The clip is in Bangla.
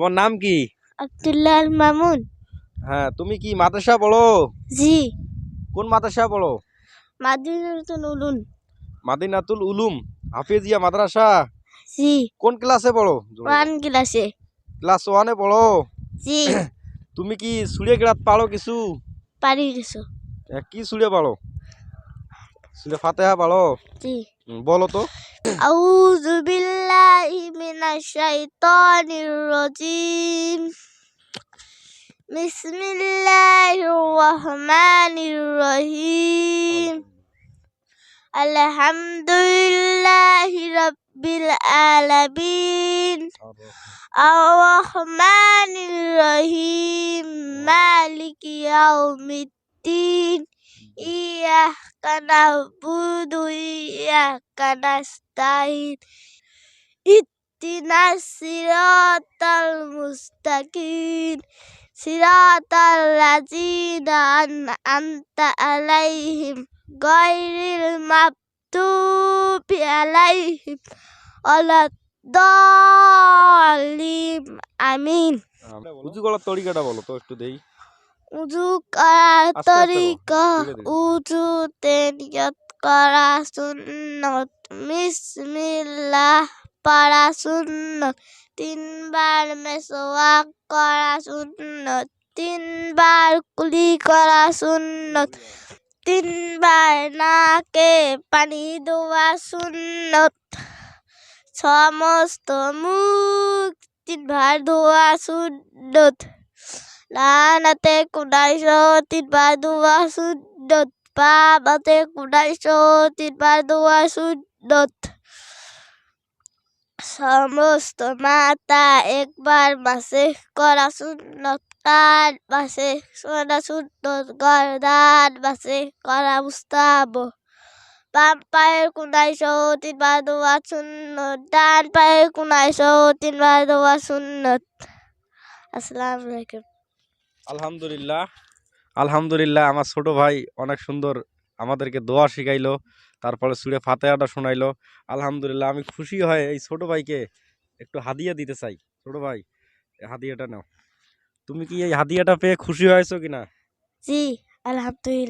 তোমার নাম কি? আব্দুল্লাহ আল মামুন। হ্যাঁ, তুমি কি মাদ্রাসা পড়ো? জি। কোন মাদ্রাসা পড়ো? মাদিনাতুল উলুম। মাদিনাতুল উলুম হাফেজিয়া মাদ্রাসা। জি। কোন ক্লাসে পড়ো? ওয়ান ক্লাসে। ক্লাস 1-এ পড়ো? জি। তুমি কি সূরা কিরাত পারো কিছু? পারি গেছো। কি সূরা পারো? সূরা ফাতিহা পারো? জি। বলো তো। আউযু বিল্লাহি মিনাশ শাইতানির রাজিম। বিসমিল্লাহির রহমানির রহিম। আলহামদুলিল্লাহি রাব্বিল আলামিন। আর-রহমানির রহিম। মালিকি ইয়াউমিদ্দিন। ইয়াকা না'বুদু ওয়া ইয়াকা নাস্তাইন। ইহদিনাস সিরাতাল মুস্তাকিম। সিরাতাল লাযিনা আন'আমতা আলাইহিম গায়রিল মাগদুবি আলাইহিম ওয়ালাদ-দাল্লিন। আমিন। উযু করার তরিকাটা বলো তো একটু দেই। উযু করার আস্তে আস্তে তরিকা। বলো, ধীরে ধীরে। উযুতে নিয়ত করা সুন্নত। বিসমিল্লাহ পড়া সুন্নত। 3 বার মেসওয়াক করা সুন্নত। 3 বার কুলি করা সুন্নত। 3 বার নাকে পানি দেওয়া সুন্নত। সমস্ত মুখ 3 বার ধোয়া সুন্নত। ডানাতে কুনাইশো 3 বার ধোয়া সুন্নত। বামাতে কুনাইশো 3 বার ধোয়া সুন্নত। সমস্ত মাথা একবার মাসেহ করা সুন্নত। কান মাসেহ করা সুন্নত। গর্দান মাসেহ করা মুস্তাহাব। বাম পায়ের কুনাইশো 3 বার ধোয়া সুন্নত। ডান পায়ের কুনাইশো 3 বার ধোয়া সুন্নত। আসসালামু আলাইকুম। আলহামদুলিল্লাহ, আলহামদুলিল্লাহ। আমার ছোট ভাই অনেক সুন্দর আমাদেরকে দোয়া শিখাইলো, তারপরে সূরা ফাতিহাটা শোনাইলো। আলহামদুলিল্লাহ, আমি খুশি হয়ে এই ছোট ভাইকে একটু হাদিয়া দিতে চাই। ছোট ভাই, এই হাদিয়াটা নাও। তুমি কি এই হাদিয়াটা পেয়ে খুশি হয়েছো কিনা? জি, আলহামদুলিল্লাহ।